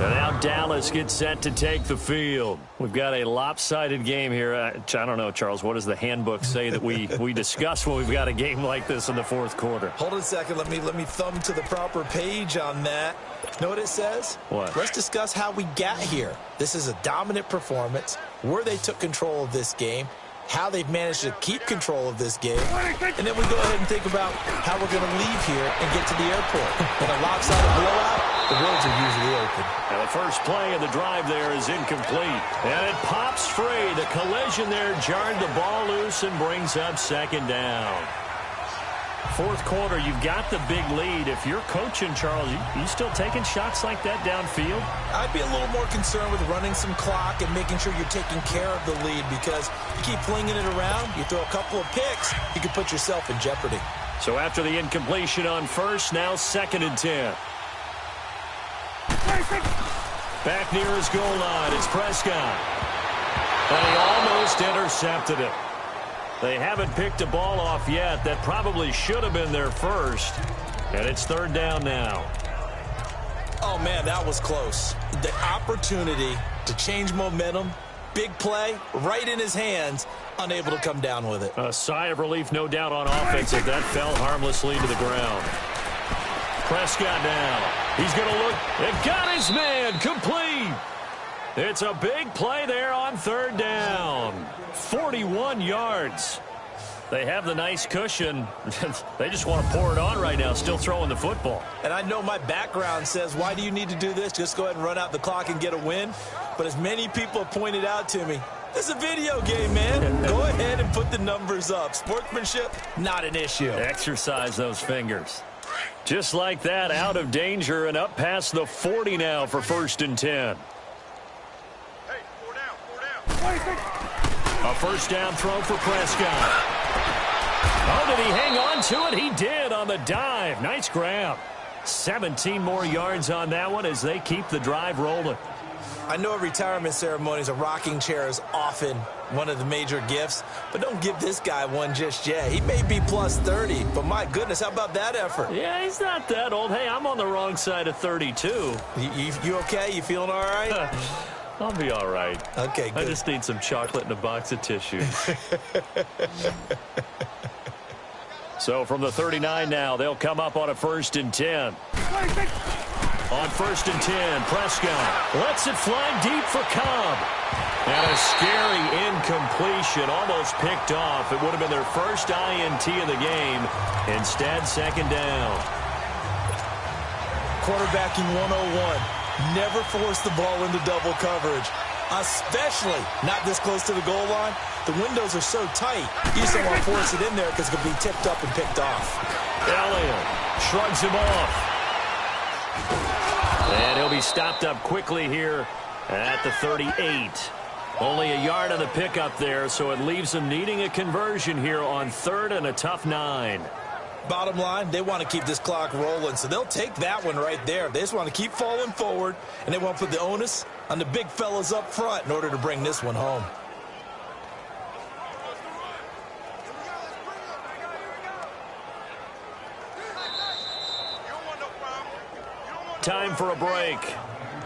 S3: And now Dallas gets set to take the field. We've got a lopsided game here. I don't know, Charles, what does the handbook say that we discuss when we've got a game like this in the 4th quarter?
S4: Hold on a second. Let me thumb to the proper page on that. Know what it says?
S3: What?
S4: Let's discuss how we got here. This is a dominant performance, where they took control of this game, how they've managed to keep control of this game, and then we go ahead and think about how we're going to leave here and get to the airport. In a lopsided blowout, the roads are usually open.
S3: And the first play of the drive there is incomplete. And it pops free. The collision there jarred the ball loose and brings up 2nd down. 4th quarter, you've got the big lead. If you're coaching, Charles, you still taking shots like that downfield?
S4: I'd be a little more concerned with running some clock and making sure you're taking care of the lead, because you keep flinging it around, you throw a couple of picks, you can put yourself in jeopardy.
S3: So after the incompletion on 1st, now 2nd and 10. Back near his goal line, it's Prescott. And he almost intercepted it. They haven't picked a ball off yet. That probably should have been their first. And it's 3rd down now.
S4: Oh, man, that was close. The opportunity to change momentum, big play, right in his hands, unable to come down with it.
S3: A sigh of relief, no doubt, on offense if that fell harmlessly to the ground. Prescott now. He's going to look. It got his man. Complete. It's a big play there on 3rd down. 41 yards. They have the nice cushion. They just want to pour it on right now, still throwing the football.
S4: And I know my background says, why do you need to do this? Just go ahead and run out the clock and get a win. But as many people have pointed out to me, this is a video game, man. Go ahead and put the numbers up. Sportsmanship, not an issue.
S3: Exercise those fingers. Just like that, out of danger and up past the 40 now for 1st and 10. A 1st down throw for Prescott. Oh, did he hang on to it? He did on the dive. Nice grab. 17 more yards on that one as they keep the drive rolling.
S4: I know at retirement ceremonies, a rocking chair is often one of the major gifts, but don't give this guy one just yet. He may be plus 30, but my goodness, how about that effort?
S3: Yeah, he's not that old. Hey, I'm on the wrong side of 32.
S4: You okay? You feeling all right?
S3: I'll be all right.
S4: Okay, good.
S3: I just need some chocolate and a box of tissues. So from the 39 now, they'll come up on a 1st and 10. On 1st and 10, Prescott lets it fly deep for Cobb. And a scary incompletion, almost picked off. It would have been their first INT of the game. Instead, 2nd down.
S4: Quarterbacking 101. Never force the ball into double coverage, especially not this close to the goal line. The windows are so tight, you just don't want to force it in there because it could be tipped up and picked off.
S3: Elliott shrugs him off. And he'll be stopped up quickly here at the 38. Only a yard on the pickup there, so it leaves them needing a conversion here on 3rd and a tough 9.
S4: Bottom line, they want to keep this clock rolling, so they'll take that one right there. They just want to keep falling forward, and they want to put the onus on the big fellas up front in order to bring this one home.
S3: Time for a break.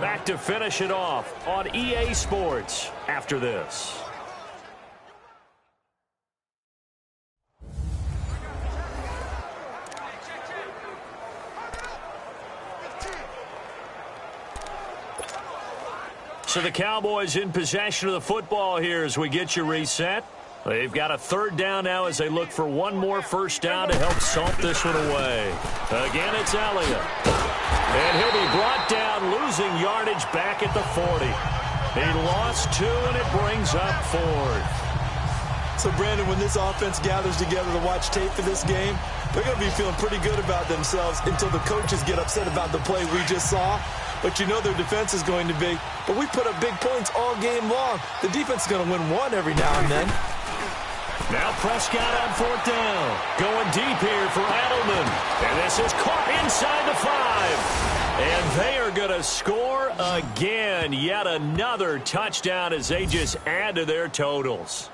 S3: Back to finish it off on EA Sports after this. So the Cowboys in possession of the football here as we get you reset. They've got a 3rd down now as they look for one more first down to help salt this one away. Again, it's Elliott. And he'll be brought down, losing yardage back at the 40. He lost 2, and it brings up 4th.
S4: So, Brandon, when this offense gathers together to watch tape for this game, they're going to be feeling pretty good about themselves until the coaches get upset about the play we just saw. But you know their defense is going to be. But we put up big points all game long. The defense is going to win one every now and then.
S3: Now Prescott on 4th down. Going deep here for Edelman. And this is caught inside the 5. And they are going to score again. Yet another touchdown as they just add to their totals.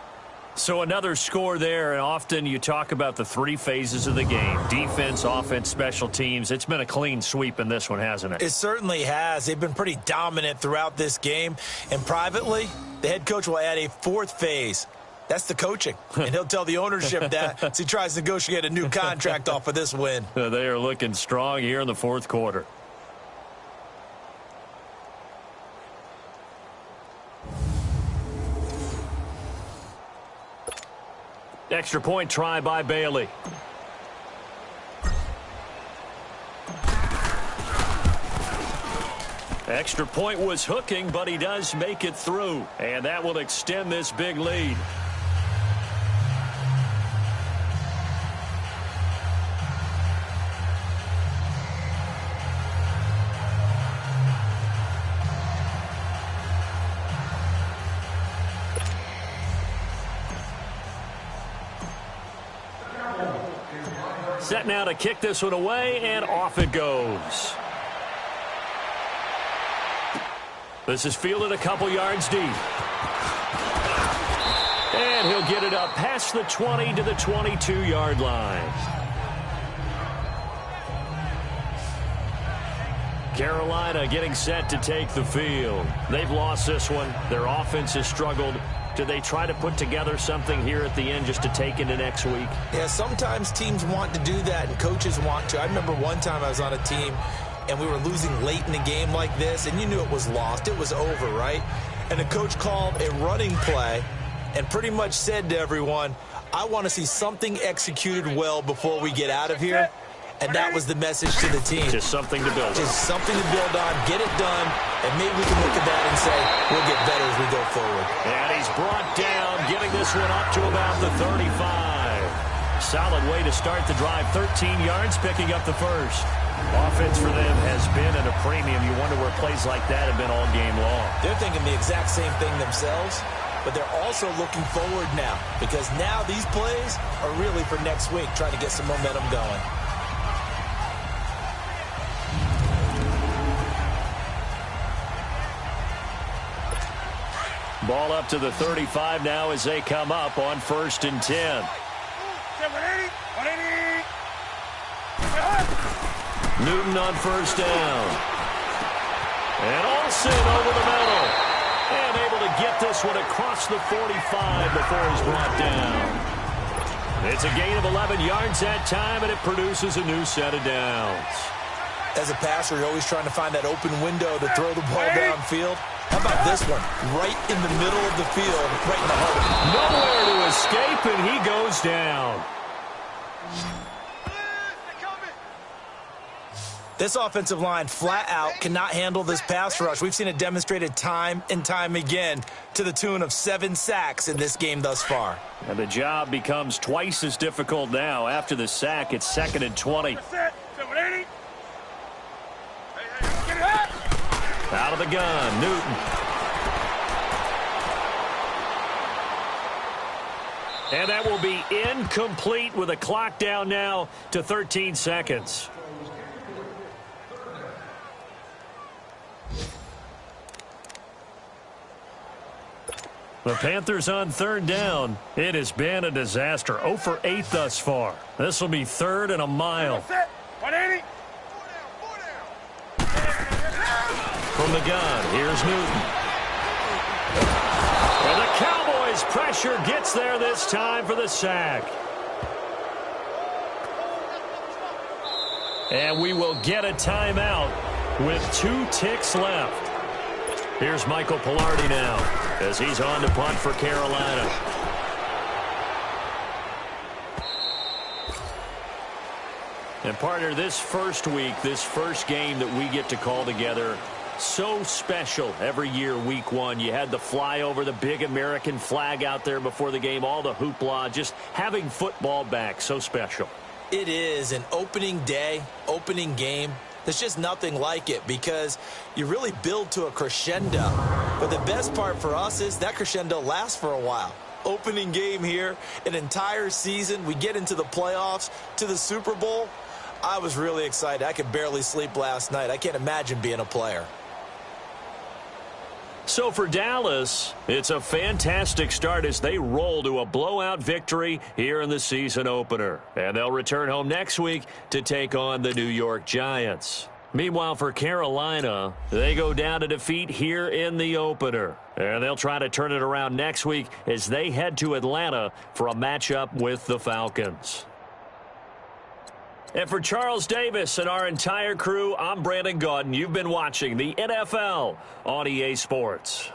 S3: So another score there, and often you talk about the 3 phases of the game. Defense, offense, special teams. It's been a clean sweep in this one, hasn't it?
S4: It certainly has. They've been pretty dominant throughout this game. And privately, the head coach will add a 4th phase. That's the coaching. And he'll tell the ownership that as he tries to negotiate a new contract off of this win.
S3: They are looking strong here in the 4th quarter. Extra point try by Bailey. Extra point was hooking, but he does make it through. And that will extend this big lead. Set now to kick this one away, and off it goes. This is fielded a couple yards deep. And he'll get it up past the 20 to the 22-yard line. Carolina getting set to take the field. They've lost this one. Their offense has struggled. Do they try to put together something here at the end just to take into next week?
S4: Yeah, sometimes teams want to do that and coaches want to. I remember one time I was on a team and we were losing late in the game like this, and you knew it was lost. It was over, right? And the coach called a running play and pretty much said to everyone, I want to see something executed well before we get out of here. And that was the message to the team.
S3: Just something to build on.
S4: Just something to build on, get it done, and maybe we can look at that and say, we'll get better as we go forward.
S3: And he's brought down, getting this one up to about the 35. Solid way to start the drive. 13 yards, picking up the first. Offense for them has been at a premium. You wonder where plays like that have been all game long.
S4: They're thinking the exact same thing themselves, but they're also looking forward now, because now these plays are really for next week, trying to get some momentum going.
S3: Ball up to the 35 now as they come up on 1st and 10. Newton on 1st down. And Olsen over the middle. And able to get this one across the 45 before he's brought down. It's a gain of 11 yards that time, and it produces a new set of downs.
S4: As a passer, you're always trying to find that open window to throw the ball downfield. How about this one? Right in the middle of the field, right in the heart of it.
S3: Nowhere to escape, and he goes down.
S4: This offensive line flat out cannot handle this pass rush. We've seen it demonstrated time and time again to the tune of 7 sacks in this game thus far.
S3: And the job becomes twice as difficult now. After the sack, it's 2nd and 20. Out of the gun, Newton. And that will be incomplete with a clock down now to 13 seconds. The Panthers on 3rd down. It has been a disaster. 0 for 8 thus far. This will be 3rd and a mile. From the gun, here's Newton. And the Cowboys' pressure gets there this time for the sack. And we will get a timeout with 2 ticks left. Here's Michael Pilardi now as he's on to punt for Carolina. And partner, this first week, this first game that we get to call together, so special every year, week 1. You had the flyover, the big American flag out there before the game, all the hoopla, just having football back, so special.
S4: It is an opening day, opening game. There's just nothing like it because you really build to a crescendo. But the best part for us is that crescendo lasts for a while. Opening game here, an entire season. We get into the playoffs, to the Super Bowl. I was really excited. I could barely sleep last night. I can't imagine being a player.
S3: So for Dallas, it's a fantastic start as they roll to a blowout victory here in the season opener. And they'll return home next week to take on the New York Giants. Meanwhile, for Carolina, they go down to defeat here in the opener. And they'll try to turn it around next week as they head to Atlanta for a matchup with the Falcons. And for Charles Davis and our entire crew, I'm Brandon Gaudin. You've been watching the NFL on EA Sports.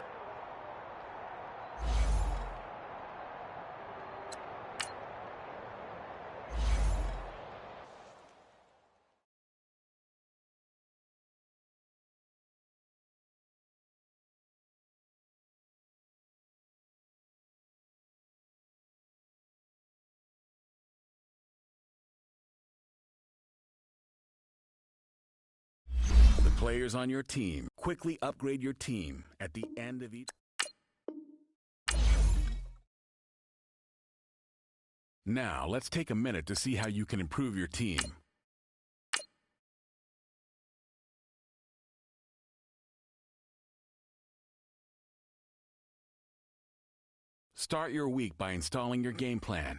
S1: Players on your team. Quickly upgrade your team at the end of each. Now, let's take a minute to see how you can improve your team. Start your week by installing your game plan.